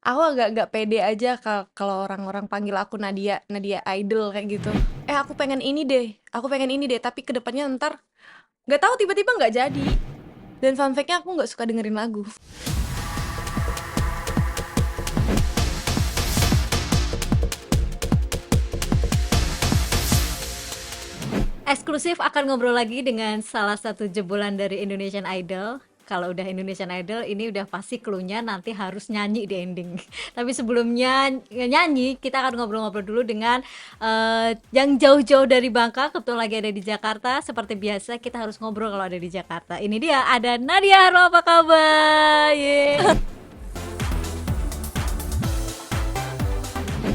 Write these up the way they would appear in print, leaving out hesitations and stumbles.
aku agak nggak pede aja kalau orang-orang panggil aku Nadia, Nadia Idol kayak gitu. Aku pengen ini deh, tapi kedepannya ntar nggak tahu tiba-tiba nggak jadi. Dan fun fact-nya aku nggak suka dengerin lagu. Eksklusif akan ngobrol lagi dengan salah satu jebolan dari Indonesian Idol. Kalau udah Indonesian Idol, ini udah pasti clue-nya nanti harus nyanyi di ending. Tapi sebelumnya nyanyi, kita akan ngobrol-ngobrol dulu dengan yang jauh-jauh dari Bangka, kebetulan lagi ada di Jakarta. Seperti biasa, kita harus ngobrol kalau ada di Jakarta. Ini dia, ada Nadia. Halo, apa kabar? Yeay.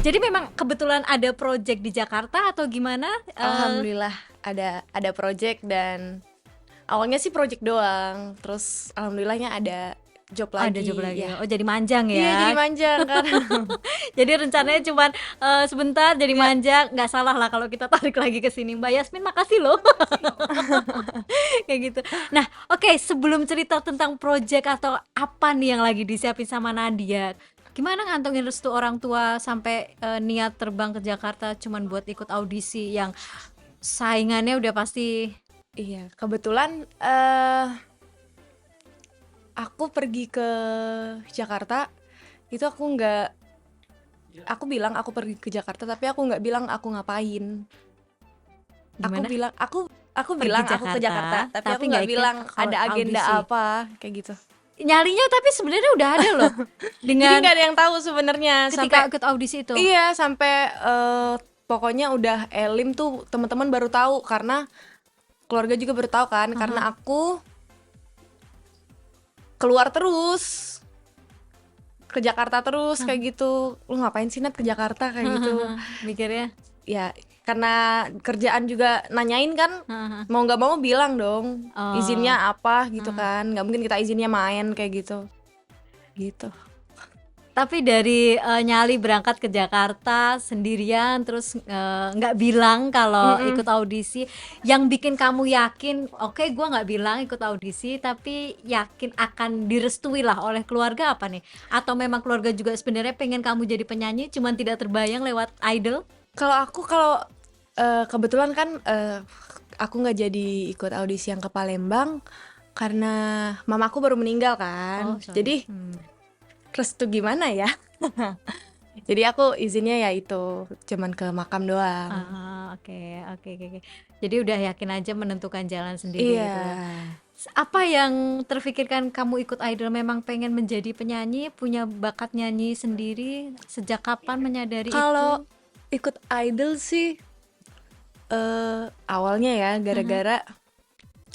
Jadi memang kebetulan ada project di Jakarta atau gimana? Alhamdulillah ada project, dan awalnya sih project doang. Terus alhamdulillahnya ada job Ada lagi. job lagi. Ya. Oh, jadi manjang Iya, jadi ya. manjang kan. Jadi rencananya cuman sebentar jadi Nggak, manja, nggak salah lah kalau kita tarik lagi ke sini. Mbak Yasmin, makasih loh. Kayak gitu. Nah, oke, sebelum cerita tentang project atau apa nih yang lagi disiapin sama Nadia, gimana ngantongin restu orang tua sampai niat terbang ke Jakarta cuman buat ikut audisi yang saingannya udah pasti. iya, kebetulan aku pergi ke Jakarta itu aku bilang aku pergi ke Jakarta, tapi aku nggak bilang aku ngapain. Aku Gimana? bilang aku Pergi bilang aku ke Jakarta, Jakarta, tapi aku tapi nggak nggak ikut bilang kalau ada agenda audisi. apa kayak gitu. Nyalinya tapi sebenarnya udah ada loh Jadi dengan nggak ada yang tahu sebenarnya ketika sampai ikut audisi itu. iya sampai pokoknya udah elim tuh teman-teman baru tahu, karena keluarga juga baru tahu kan, karena Aha. aku keluar terus ke Jakarta terus kayak gitu. Lu ngapain sih Nat ke Jakarta kayak gitu? Mikirnya. Ya karena kerjaan juga nanyain kan, Heeh. mau nggak mau bilang dong Oh, izinnya apa gitu heeh. kan, nggak mungkin kita izinnya main kayak gitu. Tapi dari nyali berangkat ke Jakarta sendirian terus nggak bilang kalau Mm-mm. ikut audisi, yang bikin kamu yakin, oke gua nggak bilang ikut audisi tapi yakin akan direstui lah oleh keluarga apa nih? Atau memang keluarga juga sebenarnya pengen kamu jadi penyanyi cuman tidak terbayang lewat idol? Kalau kebetulan kan aku nggak jadi ikut audisi yang ke Palembang karena mamaku baru meninggal Oh, kan, sorry. jadi restu gimana ya. Jadi aku izinnya ya itu cuman ke makam doang. Ah, oke, oke, oke, oke. Jadi udah yakin aja menentukan jalan sendiri Iya, gitu ya. Apa yang terfikirkan kamu ikut idol, memang pengen menjadi penyanyi, punya bakat nyanyi sendiri? Sejak kapan menyadari kalau itu? ikut idol sih awalnya ya Mhm, gara-gara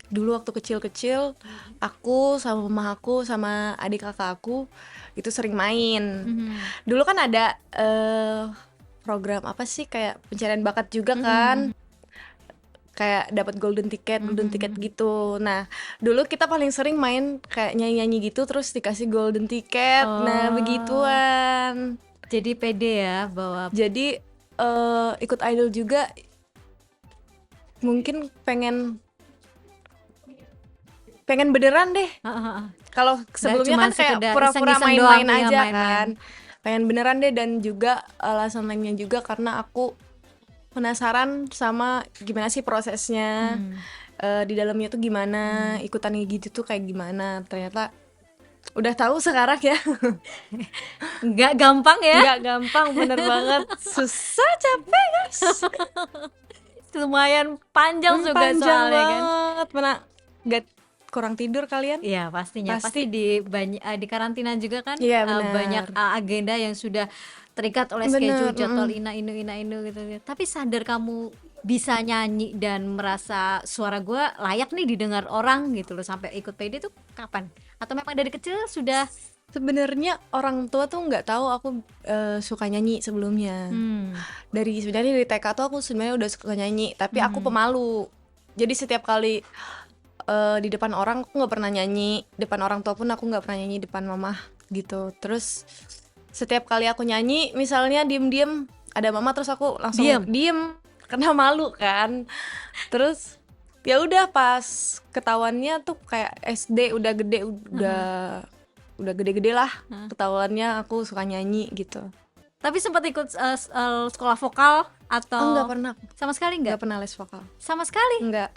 dulu waktu kecil-kecil aku sama mama aku sama adik kakak aku itu sering main. mhm, Dulu kan ada program apa sih kayak pencarian bakat juga kan, mhm, kayak dapat golden ticket mhm. gitu. Nah, dulu kita paling sering main kayak nyanyi-nyanyi gitu terus dikasih golden ticket. Nah, Oh, begituan. jadi pede ya bawa. Jadi ikut idol juga mungkin pengen pengen beneran deh. Heeh, heeh. Kalau Nggak sebelumnya cuman kan kayak sekedar pura-pura iseng-iseng doang main-main ya, aja main-main. kan. Pengen beneran deh, dan juga alasan lainnya juga karena aku penasaran sama gimana sih prosesnya, Hmm. di dalamnya tuh gimana, Hmm. ikutan gitu tuh kayak gimana. Ternyata udah tahu sekarang ya. Nggak gampang ya. Nggak gampang, bener banget. Susah, capek guys. Lumayan panjang juga Panjang soalnya kan. banget. Mana nggak kurang tidur kalian? Iya pastinya, Pasti. pasti di di karantina juga kan, Iya banyak benar. agenda yang sudah terikat oleh Bener, schedule, jadwal ina inu gitu, gitu. Tapi sadar kamu bisa nyanyi dan merasa suara gua layak nih didengar orang gitu loh, sampai ikut PD tuh kapan? Atau memang dari kecil sudah? Sebenarnya orang tua tuh nggak tahu aku suka nyanyi sebelumnya. Hmm. Sebenarnya dari TK tuh aku sebenarnya udah suka nyanyi, tapi aku Mhm. pemalu. Jadi setiap kali di depan orang aku nggak pernah nyanyi, depan orang tua pun aku nggak pernah nyanyi, depan mama gitu. Terus setiap kali aku nyanyi, misalnya diem-diem ada mama, terus aku langsung Diam. diem karena malu kan. Terus ya udah pas ketahuannya tuh kayak SD udah gede, udah udah gede-gede lah Hah. ketahuannya aku suka nyanyi gitu. Tapi sempat ikut sekolah vokal Oh, atau nggak pernah, sama sekali nggak nggak? pernah les vokal, Sama sekali. nggak.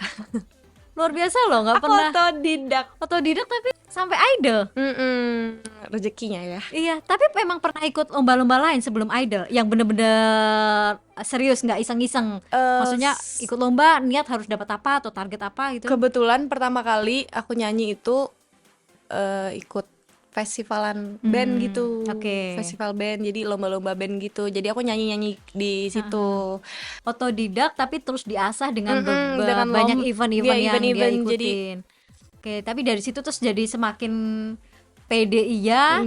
Luar biasa loh, nggak Aku pernah otodidak. otodidak tapi sampai idol. Rezekinya ya. Iya, tapi memang pernah ikut lomba-lomba lain sebelum idol yang bener-bener serius, nggak iseng-iseng. Maksudnya ikut lomba niat harus dapat apa atau target apa gitu. Kebetulan pertama kali aku nyanyi itu ikut festivalan band gitu. oke. Festival band, jadi lomba-lomba band gitu. Jadi aku nyanyi-nyanyi di situ. Otodidak tapi terus diasah dengan Dengan banyak event-event iya, yang dia event-event. Jadi ikutin. Oke, tapi dari situ terus jadi semakin pede iya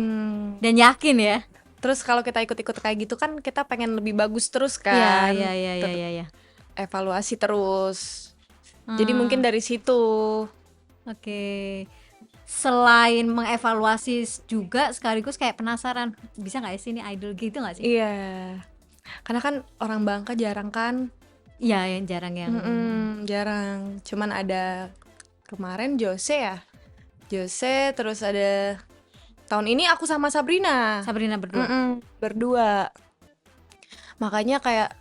dan yakin ya. terus kalau kita ikut-ikut kayak gitu kan kita pengen lebih bagus terus Iya, kan. iya, iya, iya, Tetep iya, iya. evaluasi terus. Jadi mungkin dari situ. Oke. Selain mengevaluasi juga sekaligus kayak penasaran, bisa nggak sih ini idol gitu nggak sih? Iya. Karena kan orang Bangka jarang kan. Iya, yang jarang yang Jarang. Cuman ada kemarin Jose ya. Jose, terus ada tahun ini aku sama Sabrina. Sabrina berdua. Berdua. Makanya kayak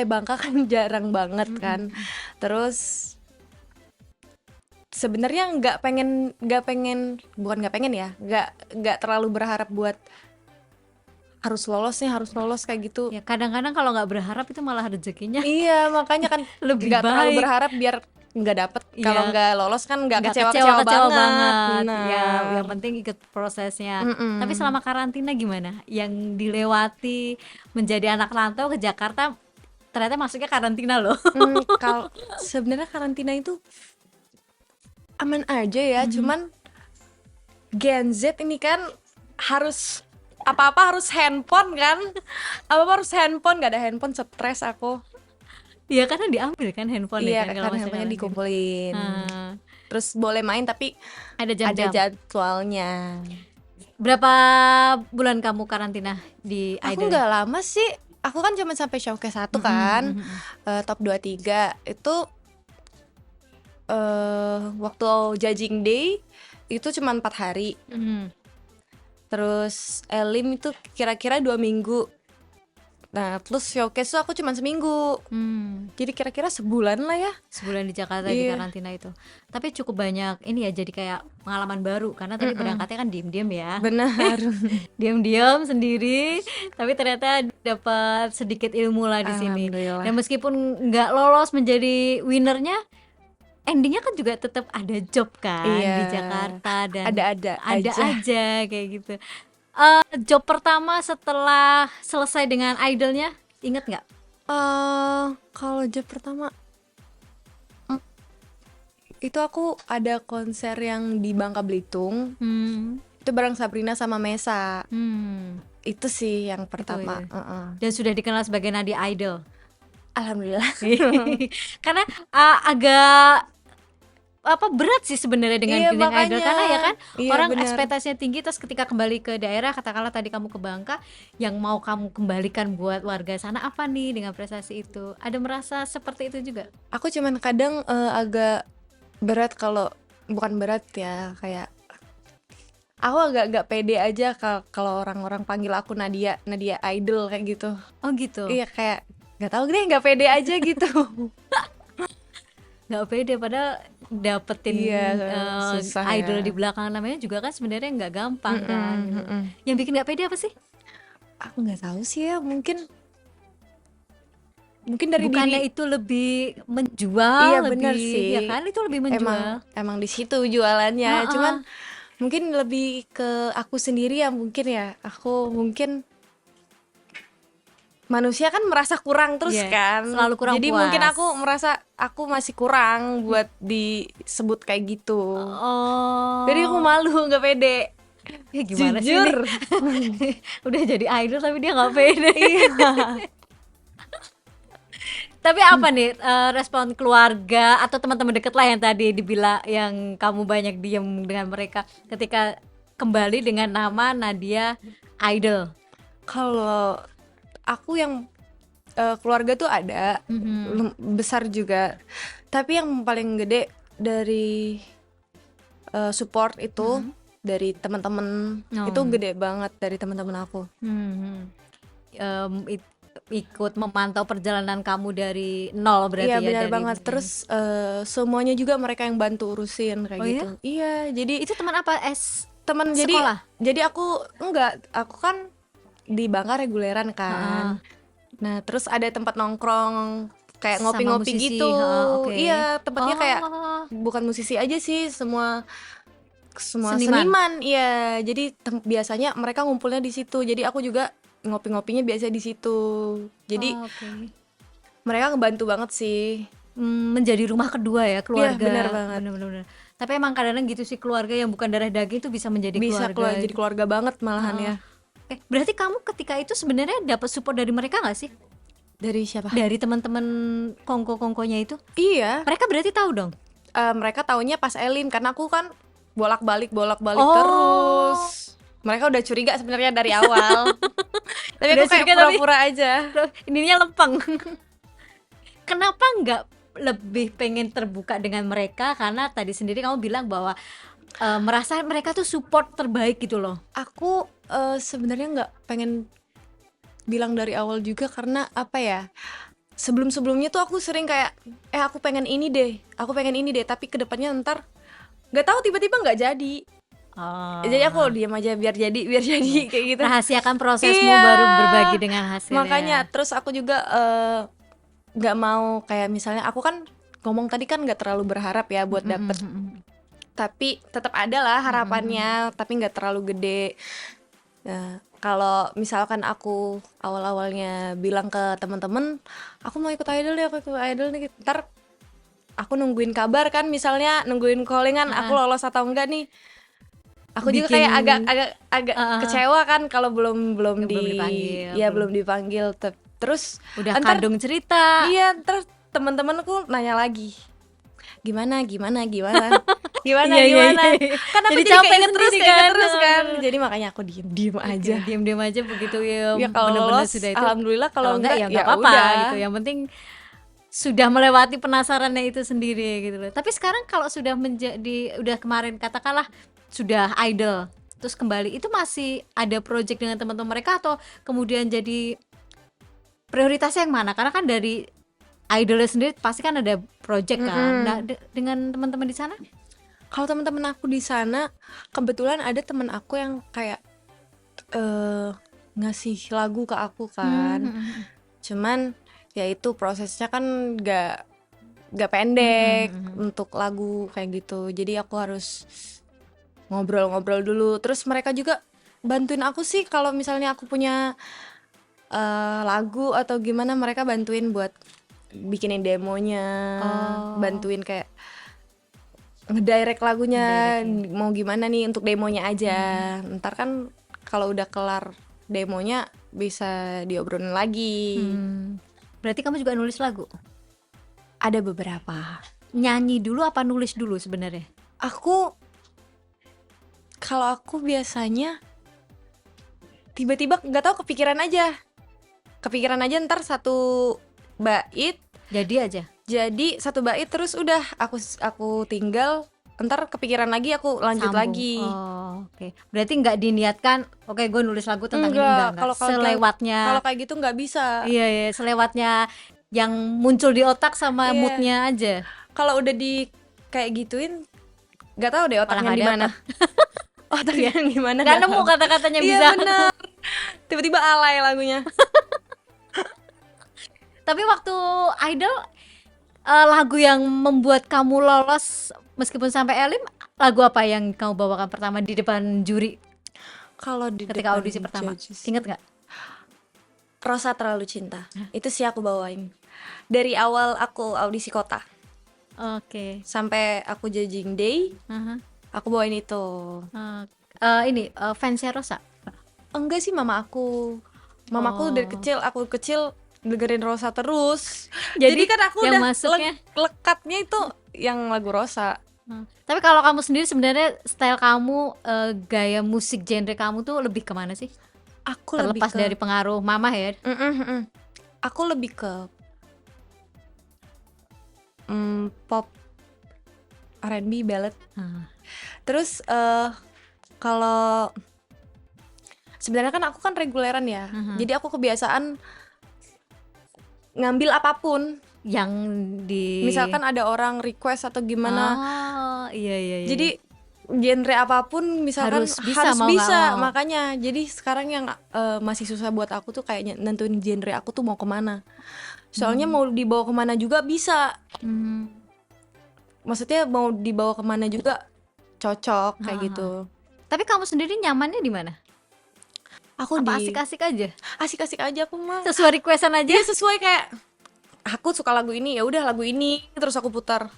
Bangka kan jarang banget kan. Terus sebenarnya bukan nggak pengen ya, nggak terlalu berharap buat harus lolos kayak gitu. Ya kadang-kadang kalau nggak berharap itu malah rezekinya Iya, makanya kan lebih nggak terlalu baik. berharap biar nggak dapet. Kalau Iya. nggak lolos kan nggak Nggak kecewa banget. Nah, Ya, yang penting ikut prosesnya. Tapi selama karantina gimana? Yang dilewati menjadi anak rantau ke Jakarta, ternyata masuknya karantina loh. kalau sebenarnya karantina itu aman aja ya, cuman Gen Z ini kan harus apa-apa harus handphone kan. Apa-apa harus handphone, nggak ada handphone stres aku. Iya, karena diambil kan handphone Iya, kan kalau karena masa handphonenya karantina. dikumpulin. Ah, Terus boleh main tapi ada ada jam-jam. jadwalnya. Berapa bulan kamu karantina di Aku idol? nggak lama sih. Aku kan cuma sampai showcase 1 kan. Top 23 itu waktu judging day itu cuma 4 hari. Terus Elim itu kira-kira 2 minggu. Nah, plus showcase tuh aku cuma seminggu. Jadi kira-kira sebulan lah ya. Sebulan di Jakarta di Iya. karantina itu. Tapi cukup banyak ini ya, jadi kayak pengalaman baru karena tadi berangkatnya kan diem-diem ya. Benar. Diam-diam sendiri, tapi ternyata dapat sedikit ilmu lah di sini. Alhamdulillah. Dan meskipun nggak lolos menjadi winnernya, endingnya kan juga tetap ada job kan Iya. di Jakarta dan Ada aja. aja kayak gitu. Job pertama setelah selesai dengan idolnya, inget nggak? Kalau job pertama itu aku ada konser yang di Bangka Belitung. Itu bareng Sabrina sama Mesa. Itu sih yang pertama. ya. Dan sudah dikenal sebagai Nadia Idol. Alhamdulillah. Karena agak berat sih sebenarnya dengan Iya, dengan idol, makanya. karena ya kan Iya, orang benar. ekspektasinya tinggi, terus ketika kembali ke daerah, katakanlah tadi kamu ke Bangka, yang mau kamu kembalikan buat warga sana apa nih dengan prestasi itu? Ada merasa seperti itu juga? Aku cuman kadang agak berat bukan berat ya, kayak aku agak gak pede aja kalau orang-orang panggil aku Nadia Idol kayak gitu. Oh gitu. Iya, kayak gak tahu deh, gak pede aja gitu. Nggak pede padahal dapetin susah idol ya. di belakang namanya juga kan sebenarnya nggak gampang kan. Yang bikin nggak pede apa sih? Aku nggak tahu sih ya, mungkin dari Bukannya diri. itu lebih menjual, Iya, lebih benar sih. ya kan, itu lebih menjual. Emang di situ jualannya. Ha-ha. Cuman mungkin lebih ke aku sendiri ya, mungkin ya. Aku mungkin manusia kan merasa kurang terus Iya, kan. selalu kurang Jadi puas. mungkin aku merasa aku masih kurang buat disebut kayak gitu. Oh. Jadi aku malu, nggak pede. Ya gimana Jujur. sih nih? Udah jadi idol tapi dia nggak pede. Iya. Tapi apa nih respon keluarga atau teman-teman deket lah yang tadi dibilang yang kamu banyak diem dengan mereka ketika kembali dengan nama Nadia Idol? Kalau aku yang keluarga tuh ada besar juga, tapi yang paling gede dari support itu dari teman-teman. Itu Oh. gede banget dari teman-teman aku. Hmm. Ikut memantau perjalanan kamu dari nol berarti Iya ya, benar dari banget. Terus semuanya juga mereka yang bantu urusin kayak Oh ya? gitu. Iya, jadi Itu teman apa? teman Sekolah? jadi aku enggak, aku kan di Bangka reguleran Heeh. kan. Nah, terus ada tempat nongkrong kayak Sama ngopi-ngopi gitu. musisi, heeh, oke. Iya, tempatnya kayak Oh, bukan musisi aja sih, semua semua seniman. seniman. Iya, jadi biasanya mereka ngumpulnya di situ. Jadi aku juga ngopi-ngopinya biasa di situ. Jadi Oh, oke. mereka ngebantu banget sih. Menjadi rumah kedua ya, Iya, benar keluarga. banget. Bener-bener. Tapi emang kadang-kadang gitu sih, keluarga yang bukan darah daging itu bisa menjadi Bisa keluar keluarga. jadi keluarga banget malahan Heeh. ya. Berarti kamu ketika itu sebenarnya dapat support dari mereka nggak sih? Dari siapa? Dari teman-teman kongko-kongkonya itu? Iya, Mereka berarti tahu dong? mereka taunya pas Elim karena aku kan bolak-balik Oh, terus. Mereka udah curiga sebenarnya dari awal. Tapi udah aku kayak curiga tapi pura-pura aja. ininya lempeng. Kenapa nggak lebih pengen terbuka dengan mereka? Karena tadi sendiri kamu bilang bahwa merasa mereka tuh support terbaik gitu loh. Aku sebenarnya nggak pengen bilang dari awal juga karena apa ya? Sebelum-sebelumnya tuh aku sering kayak aku pengen ini deh, tapi kedepannya ntar nggak tahu tiba-tiba nggak jadi. Jadi aku Oh, diam aja biar jadi kayak gitu. rahasiakan prosesmu Iya, baru berbagi dengan makanya hasilnya. terus aku juga nggak mau kayak misalnya aku kan ngomong tadi kan nggak terlalu berharap ya buat dapet, tapi tetap ada lah harapannya, tapi nggak terlalu gede. Nah, kalau misalkan aku awal-awalnya bilang ke teman-teman, aku mau ikut idol deh, aku ikut idol nih, ntar aku nungguin kabar kan, misalnya nungguin callingan, aku Heeh. lolos atau enggak nih. Aku juga Bikin kayak agak Heeh, kecewa kan kalau belum belum belum dipanggil, ya belum belum dipanggil. Terus udah ntar kandung cerita. iya, terus teman-temanku nanya lagi, gimana gimana gimana gimana Iya, iya, iya, gimana, iya. kan aku Jadi jadi capek sendiri kayak inget kan. terus kan, jadi makanya aku diem Oke, aja. diam-diam aja begitu ya, Ya kalau benar-benar lolos sudah itu. alhamdulillah, kalau Kalau enggak enggak ya enggak ya apa-apa gitu. udah. Yang penting sudah melewati penasarannya itu sendiri gitu loh. Tapi sekarang kalau sudah menjadi udah kemarin katakanlah sudah idol terus kembali itu masih ada project dengan teman-teman mereka atau kemudian jadi prioritasnya yang mana? Karena kan dari idolnya sendiri pasti kan ada project kan. Nah, dengan teman-teman di sana? Kalau teman-teman aku di sana, kebetulan ada teman aku yang kayak ngasih lagu ke aku kan. Cuman ya itu prosesnya kan gak pendek untuk lagu kayak gitu. Jadi aku harus ngobrol-ngobrol dulu. Terus mereka juga bantuin aku sih kalau misalnya aku punya lagu atau gimana, mereka bantuin buat bikinin demonya, Oh, bantuin kayak ngedirect lagunya ngedirect ya. mau gimana nih untuk demonya aja. Ntar kan kalau udah kelar demonya bisa diobrolin lagi. Berarti kamu juga nulis lagu? Ada beberapa. Nyanyi dulu apa nulis dulu sebenarnya? Kalau aku biasanya tiba-tiba nggak tahu kepikiran aja ntar satu bait Jadi satu bait terus udah aku tinggal, ntar kepikiran lagi aku lanjut sambung. lagi. Oh, oke. Berarti nggak diniatkan, oke gue nulis lagu tentang ini Enggak, enggak. kalau Selewatnya. kayak gitu nggak bisa. Iya, iya, selewatnya yang muncul di otak sama Iya, moodnya aja. kalau udah di kayak gituin nggak tahu deh Malah otaknya nggak di mana. dapet. Otaknya Iya. di mana Nggak nggak nemu tahu. kata-katanya Iya bisa. bener, tiba-tiba alay lagunya. Tapi waktu idol lagu yang membuat kamu lolos meskipun sampai elim, lagu apa yang kamu bawakan pertama di depan juri Kalau di ketika depan audisi pertama? judges, Ingat nggak? Rosa Terlalu Cinta, itu sih aku bawain dari awal aku audisi kota Oke. sampai aku judging day, Aha. aku bawain itu. Ini fansnya Rosa. Enggak sih, mamaku dari Oh. aku kecil dengerin Rosa terus. Jadi Jadi kan aku yang udah masuknya. lekatnya itu yang lagu Rosa. Tapi kalau kamu sendiri sebenarnya style kamu, gaya musik genre kamu tuh lebih kemana sih? Aku lebih Terlepas ke dari pengaruh mama ya. aku lebih ke pop, R&B, ballad. Ah. Terus Kalau sebenarnya kan aku kan reguleran ya. Jadi aku kebiasaan ngambil apapun. Yang di Misalkan ada orang request atau gimana. Oh, iya iya iya. Jadi genre apapun misalkan Harus bisa, harus mau nggak bisa. mau. Makanya jadi sekarang yang masih susah buat aku tuh kayaknya nentuin genre aku tuh mau kemana. Soalnya mau dibawa kemana juga bisa. Hmm. Maksudnya mau dibawa kemana juga cocok kayak gitu. Tapi kamu sendiri nyamannya di mana? Aku Apa di asik-asik aja? asik-asik aja aku mah. Sesuai requestan aja? Dia sesuai kayak aku suka lagu ini, ya udah lagu ini terus aku putar.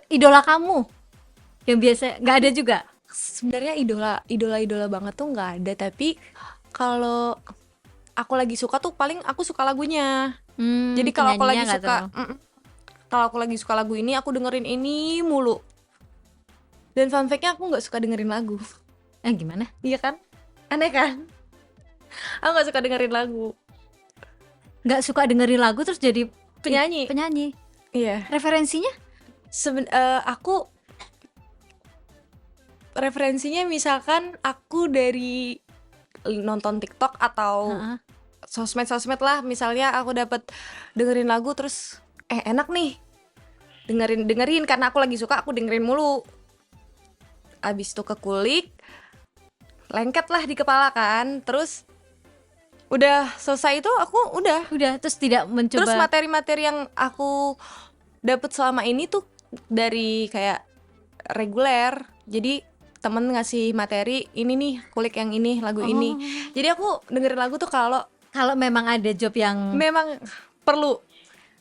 Idola kamu yang biasa nggak ada juga? Sebenarnya idola banget tuh nggak ada, tapi kalau aku lagi suka tuh paling aku suka lagunya. Jadi kalau aku lagi penyanyinya nggak suka, terlalu. kalau aku lagi suka lagu ini, aku dengerin ini mulu. Dan fun fact-nya aku nggak suka dengerin lagu. Gimana? Iya kan? Aneh kan? Aku nggak suka dengerin lagu. Nggak suka dengerin lagu terus jadi Penyanyi. penyanyi? Iya. Referensinya? Aku referensinya misalkan aku dari nonton TikTok atau sosmed lah. Misalnya aku dapat dengerin lagu terus enak nih, dengerin karena aku lagi suka, aku dengerin mulu. Abis itu kekulik, lengket lah di kepala kan. Terus udah selesai itu aku udah. Terus tidak mencoba. Terus materi-materi yang aku dapet selama ini tuh dari kayak reguler. Jadi temen ngasih materi ini nih, kulik yang ini, lagu ini. Jadi aku dengerin lagu tuh kalau memang ada job yang memang perlu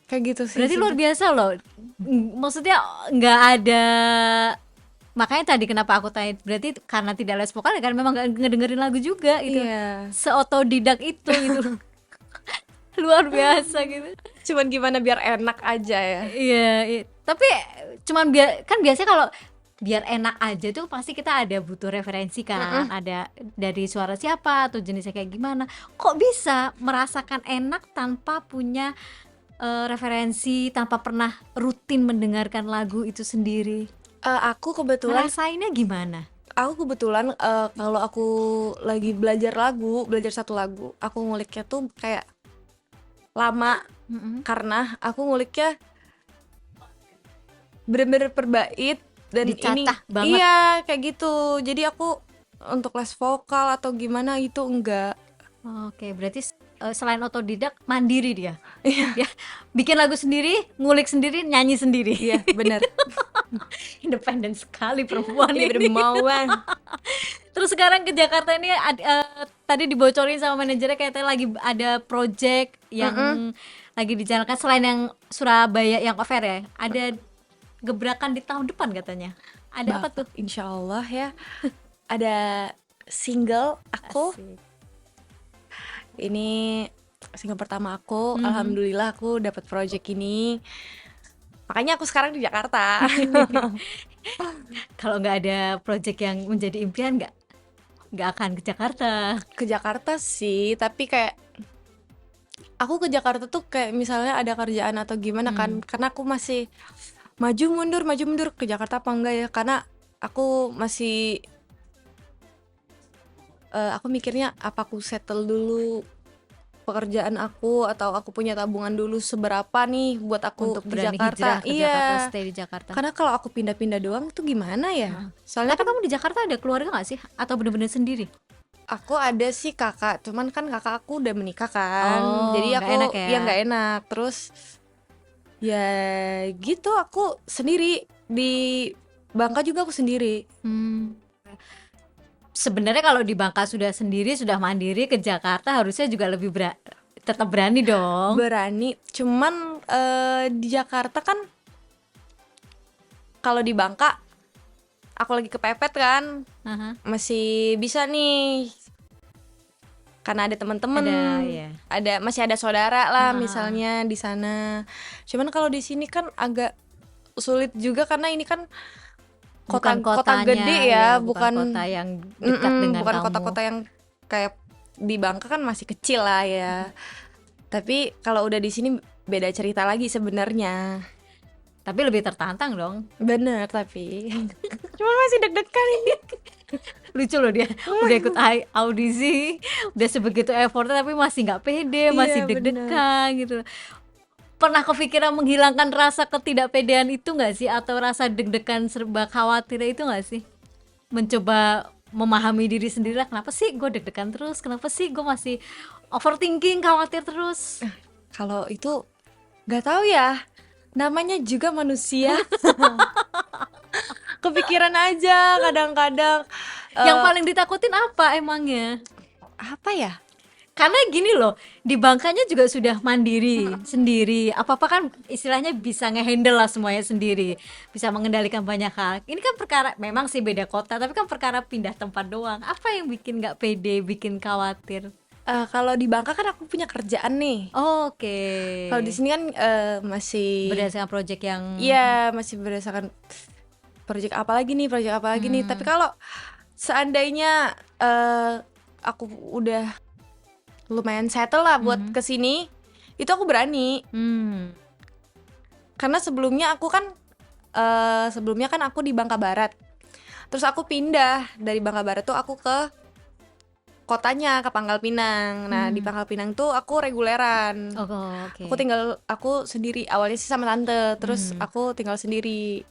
kayak gitu sih. berarti luar biasa loh. Maksudnya nggak ada, makanya tadi kenapa aku tanya, berarti karena tidak les vokal ya kan memang nggak ngedengerin lagu juga gitu. Iya. Seotodidak itu gitu. Luar biasa gitu. Cuman gimana biar enak aja ya. Iya. Tapi cuman kan biasanya kalau biar enak aja tuh pasti kita ada butuh referensi kan, ada dari suara siapa atau jenisnya kayak gimana. Kok bisa merasakan enak tanpa punya referensi, tanpa pernah rutin mendengarkan lagu itu sendiri? Aku kebetulan Ngerasainnya gimana? kalau aku lagi belajar satu lagu, aku nguliknya tuh kayak lama. Karena aku nguliknya bener-bener per bait dan Dicatah ini banget. iya kayak gitu. Jadi aku untuk les vokal atau gimana itu enggak. Oke, berarti selain otodidak, mandiri dia. Ya, bikin lagu sendiri, ngulik sendiri, nyanyi sendiri. Iya bener. Independen sekali perempuan Ini ini. bermauan. Terus sekarang ke Jakarta ini tadi dibocorin sama manajernya katanya lagi ada project yang lagi dijalankan selain yang Surabaya yang offer ya. Ada gebrakan di tahun depan katanya. Ada apa tuh? Insya Allah ya. Ada single aku. Asik. Ini single pertama aku. Alhamdulillah aku dapat project ini. Makanya aku sekarang di Jakarta. Kalau nggak ada project yang menjadi impian, nggak akan ke Jakarta. Ke Jakarta sih, tapi kayak aku ke Jakarta tuh kayak misalnya ada kerjaan atau gimana kan, karena aku masih maju mundur ke Jakarta apa enggak ya, karena aku masih aku mikirnya apa aku settle dulu pekerjaan aku atau aku punya tabungan dulu seberapa nih buat aku Untuk di berani Jakarta. hijrah ke Jakarta, stay di Jakarta. Karena kalau aku pindah-pindah doang itu gimana ya? Soalnya Tapi kamu di Jakarta ada keluarga nggak sih? Atau bener-bener sendiri? aku ada sih kakak, cuman kan kakak aku udah menikah kan. Jadi nggak aku enak ya? nggak enak. Terus ya gitu aku sendiri di Bangka juga aku sendiri. Sebenarnya kalau di Bangka sudah sendiri, sudah mandiri, ke Jakarta harusnya juga lebih tetap berani dong. Berani, cuman di Jakarta kan kalau di Bangka aku lagi kepepet kan, masih bisa nih karena ada teman-teman, masih ada saudara lah misalnya di sana. Cuman kalau di sini kan agak sulit juga karena ini kan kota gede ya, bukan kota yang dekat dengan bukan kamu. kota-kota yang kayak di Bangka kan masih kecil lah ya. Tapi kalau udah di sini beda cerita lagi sebenarnya. Tapi lebih tertantang dong. Bener tapi cuman masih deg-degan ini. Lucu loh dia udah ikut audisi, udah sebegitu effortnya tapi masih nggak pede, masih Iya bener. deg-degan gitu. Pernah kepikiran menghilangkan rasa ketidakpedean itu nggak sih, atau rasa deg-degan serba khawatir itu nggak sih? Mencoba memahami diri sendiri lah, kenapa sih gue deg-degan terus, kenapa sih gue masih overthinking, khawatir terus. Kalau itu nggak tahu ya, namanya juga manusia. Kepikiran aja kadang-kadang. Yang Eh, paling ditakutin apa emangnya? apa ya? Karena gini loh, di Bangkanya juga sudah mandiri sendiri. Apa-apa kan istilahnya bisa ngehandle lah semuanya sendiri. Bisa mengendalikan banyak hal. Ini kan perkara memang sih beda kota, tapi kan perkara pindah tempat doang. Apa yang bikin nggak pede, bikin khawatir? Kalau di Bangka kan aku punya kerjaan nih. Oke. Kalau di sini kan masih, Berdasarkan project yang iya masih berdasarkan project apa lagi nih, project apa lagi nih. Tapi kalau seandainya aku udah lumayan settle lah buat kesini, itu aku berani. hmm, Karena sebelumnya aku di Bangka Barat. Terus aku pindah dari Bangka Barat tuh aku ke kotanya, ke Pangkal Pinang. Nah, di Pangkal Pinang tuh aku reguleran. oh, oke. Aku sendiri, awalnya sih sama tante, terus aku tinggal sendiri.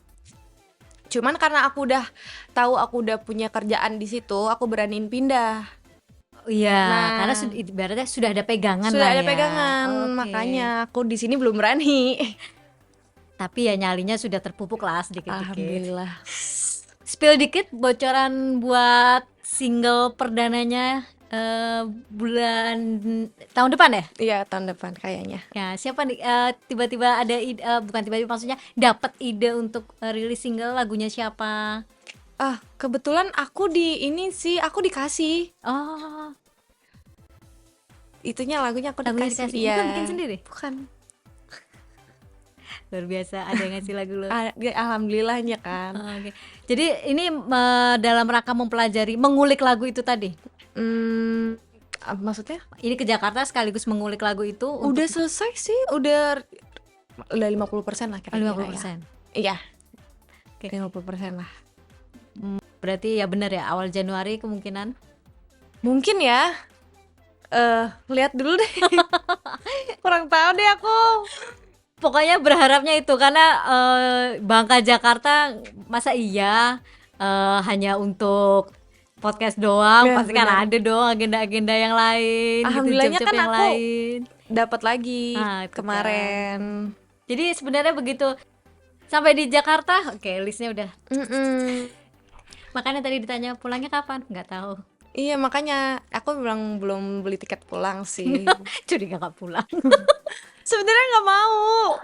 Cuman karena aku udah tahu aku udah punya kerjaan di situ, aku beraniin pindah. Iya, Nah, karena ibaratnya sudah ada pegangan sudah lah ada ya. pegangan, Oke. makanya aku di sini belum berani. Tapi ya nyalinya sudah terpupuk lah sedikit-dikit. Alhamdulillah. Spill dikit bocoran buat single perdananya bulan tahun depan ya? Iya, tahun depan kayaknya. Ya, siapa nih tiba-tiba ada ide, bukan tiba-tiba, maksudnya dapat ide untuk rilis single, lagunya siapa? Kebetulan aku aku dikasih. Oh, Itunya lagunya aku lagunya dikasih. dikasih. Iya. Bukan bikin sendiri? Bukan. Luar biasa ada yang ngasih lagu lo. Alhamdulillahnya kan. Oke. Jadi ini dalam rangka mempelajari, mengulik lagu itu tadi. Maksudnya Ini ke Jakarta sekaligus mengulik lagu itu udah untuk selesai sih, udah 50% lah kira-kira 50%. ya. Iya, Oke. 50% lah. Berarti ya benar ya, awal Januari kemungkinan. Mungkin ya. Lihat dulu deh. Kurang tahu deh aku. Pokoknya berharapnya itu, karena Bangka Jakarta masa iya hanya untuk podcast doang, Ya, pasti kan benar. ada dong agenda-agenda yang lain, gitu, Alhamdulillahnya job-job kan yang aku lain. dapat lagi Itu kan. kemarin. Jadi sebenarnya begitu sampai di Jakarta, oke, listnya udah. Mm-mm. Makanya tadi ditanya pulangnya kapan, nggak tahu. Iya, makanya aku bilang belum beli tiket pulang sih. Curiga nggak pulang. Sebenarnya nggak mau.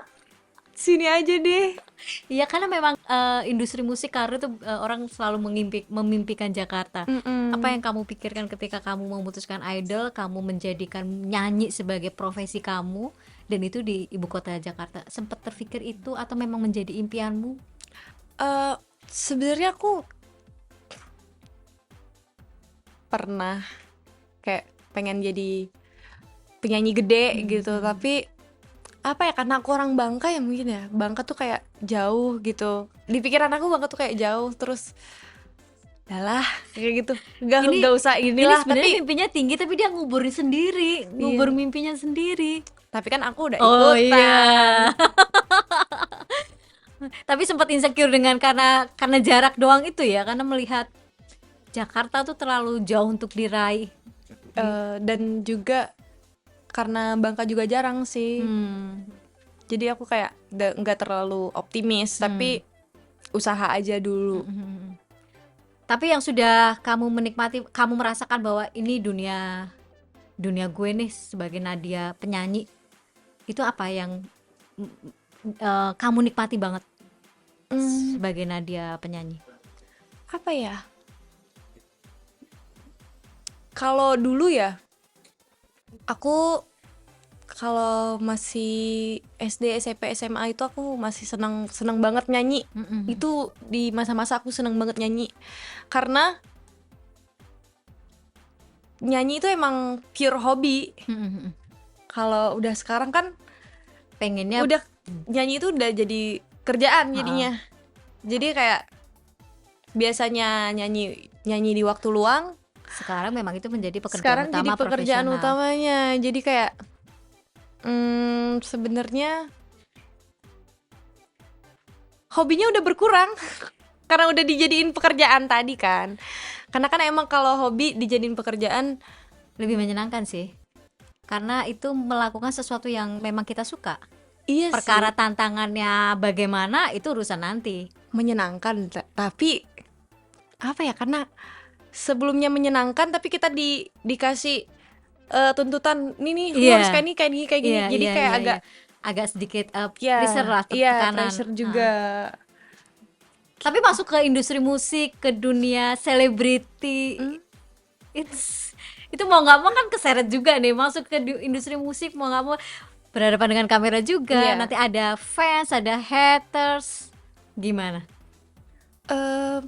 Sini aja deh. Iya, karena memang industri musik karir itu orang selalu memimpikan Jakarta. Apa yang kamu pikirkan ketika kamu memutuskan idol, kamu menjadikan nyanyi sebagai profesi kamu, dan itu di ibu kota Jakarta? Sempat terpikir itu atau memang menjadi impianmu? Sebenarnya aku pernah kayak pengen jadi penyanyi gede gitu, tapi apa ya, karena aku orang Bangka ya mungkin ya, Bangka tuh kayak jauh gitu, di pikiran aku Bangka tuh kayak jauh, terus udahlah kayak gitu, nggak usah Ini inilah. sebenarnya tapi mimpinya tinggi, tapi dia nguburin sendiri, ngubur mimpinya sendiri. tapi kan aku udah Oh ikutan. iya. Tapi sempat insecure dengan karena jarak doang itu ya, karena melihat Jakarta tuh terlalu jauh untuk diraih. Dan juga karena Bangka juga jarang sih, jadi aku kayak nggak terlalu optimis, tapi usaha aja dulu. Tapi yang sudah kamu menikmati, kamu merasakan bahwa ini dunia gue nih sebagai Nadia penyanyi, itu apa yang kamu nikmati banget sebagai Nadia penyanyi? Apa ya, kalau dulu ya, aku kalau masih SD, SMP, SMA itu aku masih senang banget nyanyi. Itu di masa-masa aku senang banget nyanyi, karena nyanyi itu emang pure hobi. Kalau udah sekarang kan Pengennya udah nyanyi itu udah jadi kerjaan Heeh. jadinya. Jadi kayak biasanya nyanyi di waktu luang, Sekarang memang itu menjadi pekerjaan sekarang jadi utama pekerjaan profesional. utamanya. Jadi kayak sebenarnya hobinya udah berkurang karena udah dijadiin pekerjaan tadi kan. Karena kan emang kalau hobi dijadiin pekerjaan, Lebih menyenangkan sih. Karena itu melakukan sesuatu yang memang kita suka. iya sih Perkara tantangannya bagaimana itu urusan nanti. menyenangkan, tapi apa ya? Karena sebelumnya menyenangkan, tapi kita dikasih tuntutan nih kamu harus Iya, kayak ini kayak gini kayak gini. iya, Jadi iya, kayak iya, iya. agak Agak sedikit ya pressure lah, iya tekanan. pressure Heeh. juga. Tapi masuk ke industri musik, ke dunia selebriti, Hmm, itu mau nggak mau kan keseret juga nih, masuk ke industri musik mau nggak mau berhadapan dengan kamera juga, Iya. nanti ada fans, ada haters, gimana? Em,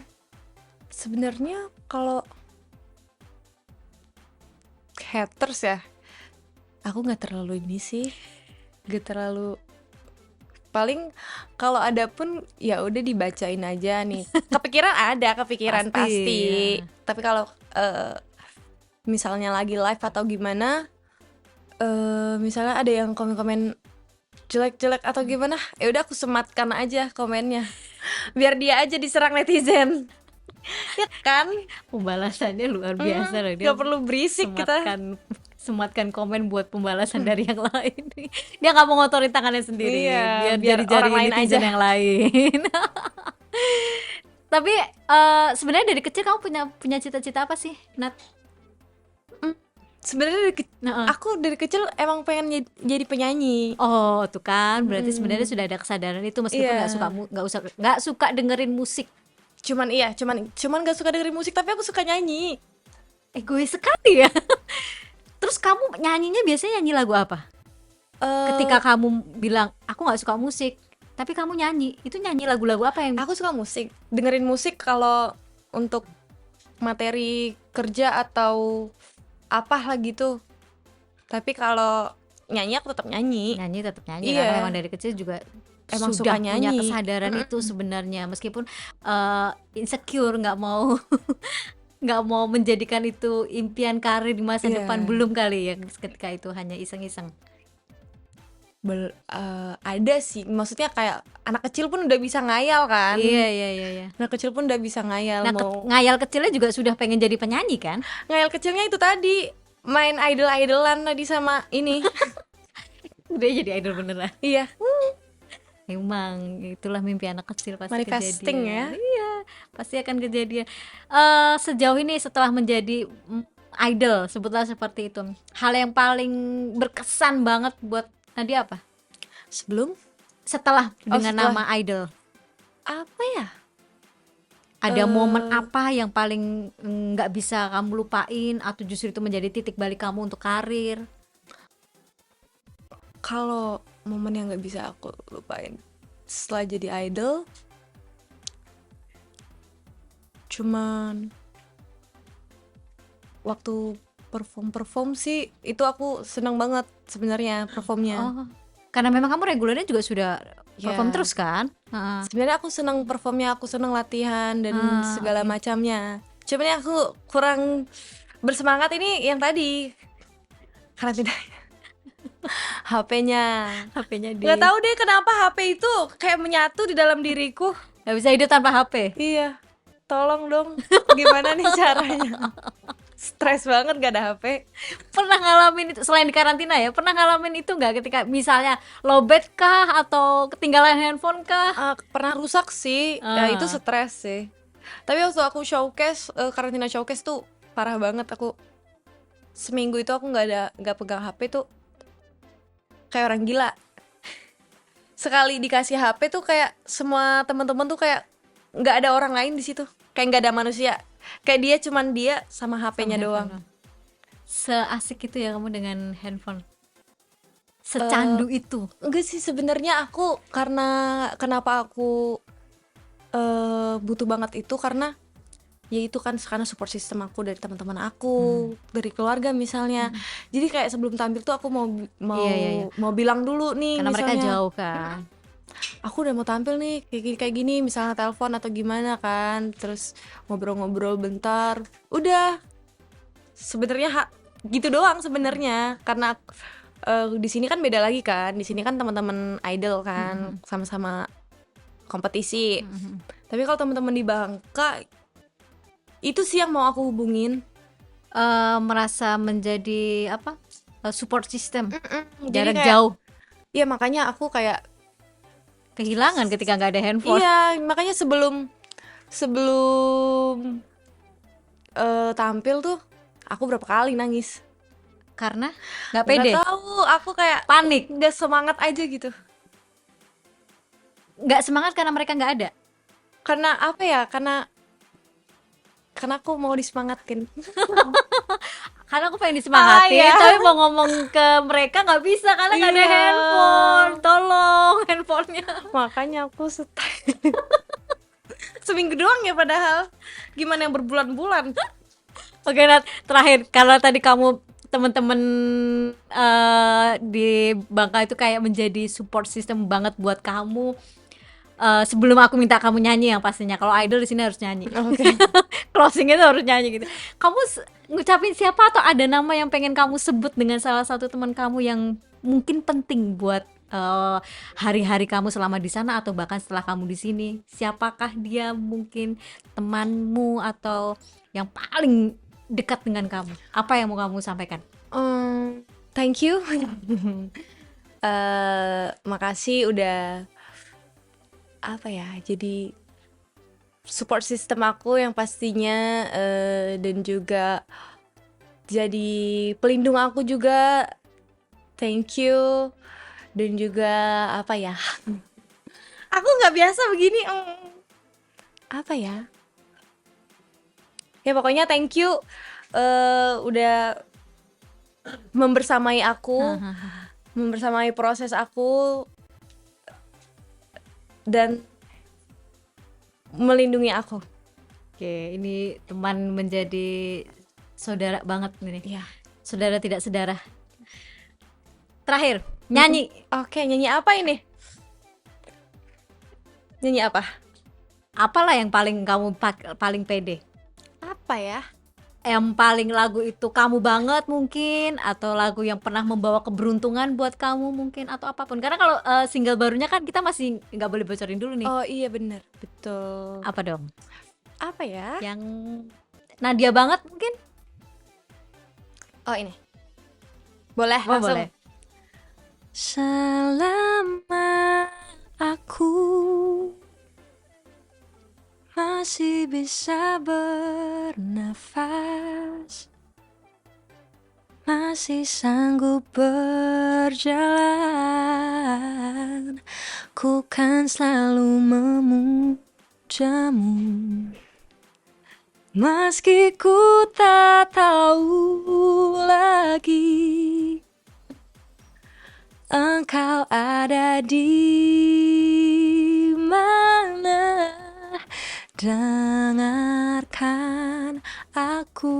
Sebenarnya kalau haters ya, aku nggak terlalu ini sih, nggak terlalu. Paling kalau ada pun ya udah dibacain aja nih. Kepikiran ada, kepikiran Pasti, pasti. ya. Tapi kalau misalnya lagi live atau gimana, misalnya ada yang komen-komen jelek-jelek atau gimana, ya udah aku sematkan aja komennya. Biar dia aja diserang netizen. Ya kan? Pembalasannya luar biasa loh, dia Gak perlu berisik kita. sematkan komen buat pembalasan dari yang lain. Dia nggak mau ngotorin tangannya sendiri, Iya, biar biar jari-jari orang lain netizen aja. yang lain. Tapi sebenarnya dari kecil kamu punya cita-cita apa sih, Nat? Sebenarnya Heeh. aku dari kecil emang pengen jadi penyanyi. Oh, tuh kan, berarti sebenarnya sudah ada kesadaran itu meskipun Iya. nggak suka dengerin musik. Cuman gak suka dengerin musik, tapi aku suka nyanyi. Egois sekali ya. Terus kamu nyanyinya biasanya nyanyi lagu apa? Ketika kamu bilang aku nggak suka musik, tapi kamu nyanyi, itu nyanyi lagu-lagu apa yang Aku suka musik, dengerin musik kalau untuk materi kerja atau apa lah gitu. Tapi kalau nyanyi aku tetap nyanyi. nyanyi tetap nyanyi Iya. karena memang dari kecil juga Emang sudah suka punya nyanyi. kesadaran itu sebenarnya, meskipun insecure, nggak mau nggak mau menjadikan itu impian karir di masa Iya. depan, belum kali ya ketika itu hanya iseng-iseng. Ada sih, maksudnya kayak anak kecil pun udah bisa ngayal kan. Iya, iya, iya, iya. Anak kecil pun udah bisa ngayal. Nah, Mau ngayal kecilnya juga sudah pengen jadi penyanyi kan? ngayal kecilnya itu tadi, main idol-idolan tadi sama ini. Udah jadi idol beneran. Iya. Emang itulah mimpi anak kecil, pasti Manifesting kejadian. ya. Iya, pasti akan kejadian. Sejauh ini setelah menjadi idol, sebutlah seperti itu, hal yang paling berkesan banget buat Nadia apa? Sebelum Setelah dengan setelah. nama idol, apa ya? ada momen apa yang paling nggak bisa kamu lupain atau justru itu menjadi titik balik kamu untuk karir? Kalau momen yang nggak bisa aku lupain setelah jadi idol, cuman waktu perform sih itu aku seneng banget sebenarnya performnya. Oh, karena memang kamu regulernya juga sudah Ya. perform terus kan? Heeh. Sebenarnya aku seneng performnya, aku seneng latihan dan segala oke. macamnya. Cuman yang aku kurang bersemangat ini yang tadi karena tidak HP-nya. HP-nya Nggak tahu deh kenapa HP itu kayak menyatu di dalam diriku. nggak bisa hidup tanpa HP. Iya, tolong dong. Gimana nih caranya? Stres banget gak ada HP. Pernah ngalamin itu selain di karantina ya? Pernah ngalamin itu nggak ketika misalnya lowbat kah atau ketinggalan handphone kah? Pernah rusak sih. Ya itu stres sih. Tapi waktu aku showcase, karantina showcase tuh parah banget. Aku seminggu itu aku nggak pegang HP tuh kayak orang gila. Sekali dikasih HP tuh kayak semua teman-teman tuh kayak nggak ada orang lain di situ. Kayak nggak ada manusia. Kayak dia cuman dia sama HP-nya doang. Seasik itu ya kamu dengan handphone? Secandu itu? Enggak sih, sebenarnya aku kenapa aku butuh banget itu karena ya itu kan karena support system aku dari teman-teman aku, dari keluarga misalnya. Jadi kayak sebelum tampil tuh aku mau Iya. mau bilang dulu nih Karena mereka misalnya. jauh kan. aku udah mau tampil nih kayak gini, misalnya telepon atau gimana kan, terus ngobrol-ngobrol bentar, udah. Sebenarnya gitu doang sebenarnya, karena di sini kan beda lagi kan, di sini kan teman-teman idol kan, sama-sama kompetisi. Tapi kalau teman-teman di Bangka itu sih yang mau aku hubungin. Merasa menjadi apa? Support system Jadi jarak kayak, jauh, ya makanya aku kayak, kehilangan ketika nggak ada handphone. iya makanya sebelum sebelum tampil tuh aku berapa kali nangis. Karena nggak Nggak pede, tahu, aku kayak panik, nggak semangat aja gitu. nggak semangat karena mereka nggak ada. Karena apa ya? Karena aku mau disemangatin. Karena aku pengen disemangatin, Iya. tapi mau ngomong ke mereka nggak bisa karena nggak ada Iya. handphone. Tolong handphonenya. Makanya aku seminggu doang ya, padahal gimana yang berbulan-bulan. Oke Nat, terakhir kalau tadi kamu temen-temen di Bangka itu kayak menjadi support system banget buat kamu. Sebelum aku minta kamu nyanyi yang pastinya, kalau idol di sini harus nyanyi. Oke. Closing itu harus nyanyi gitu. Kamu ngucapin siapa atau ada nama yang pengen kamu sebut dengan salah satu teman kamu yang mungkin penting buat hari-hari kamu selama di sana atau bahkan setelah kamu di sini? Siapakah dia, mungkin temanmu atau yang paling dekat dengan kamu? Apa yang mau kamu sampaikan? Thank you. Makasih udah apa ya, jadi support system aku yang pastinya, dan juga jadi pelindung aku juga. Thank you. Dan juga apa ya, aku nggak biasa begini. Apa ya, ya pokoknya thank you, udah membersamai aku, membersamai proses aku, dan melindungi aku. Oke, ini teman menjadi saudara banget ini. Iya. Saudara tidak sedara. Terakhir, nyanyi. Oke, nyanyi apa ini? Nyanyi apa? Apalah yang paling kamu paling pede? Apa ya? Yang paling lagu itu kamu banget mungkin, atau lagu yang pernah membawa keberuntungan buat kamu mungkin, atau apapun. Karena kalau single barunya kan kita masih nggak boleh bocorin dulu nih. Oh iya bener, betul. Apa dong? Apa ya? Yang Nadia banget mungkin? Oh ini. Boleh, Oh, langsung. boleh. Selama aku masih bisa bernafas, masih sanggup berjalan, ku kan selalu memujamu. Meski ku tak tahu lagi engkau ada di mana, dengarkan aku,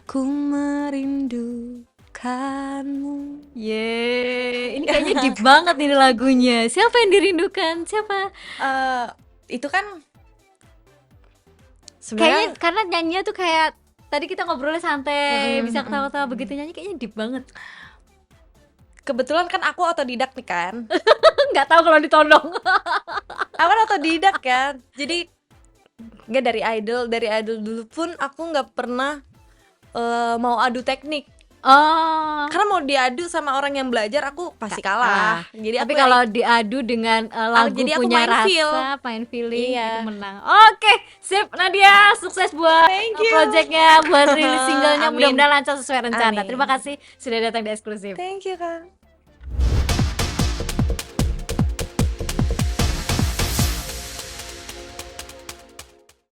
ku merindukanmu. Yeay, ini kayaknya deep banget ini lagunya. Siapa yang dirindukan? Siapa? Itu kan Kayaknya sebenarnya karena nyanyinya tuh kayak tadi kita ngobrolnya santai, bisa ketawa-tawa, begitu nyanyi kayaknya deep banget. kebetulan kan aku otodidak nih kan. Nggak tahu kalau ditodong. Aku kan otodidak kan. Jadi nggak dari idol dulu pun aku nggak pernah mau adu teknik. Oh, Karena mau diadu sama orang yang belajar aku pasti kalah. Jadi tapi aku kalau diadu dengan lagu jadi aku punya main rasa, feel. main feeling, Iya. itu menang. Oke, sip Nadia, sukses buat Thank you. projectnya, buat rilis singlenya, Amin. mudah-mudahan lancar sesuai rencana. Amin. Terima kasih sudah datang di Eksklusif. Thank you, Kak.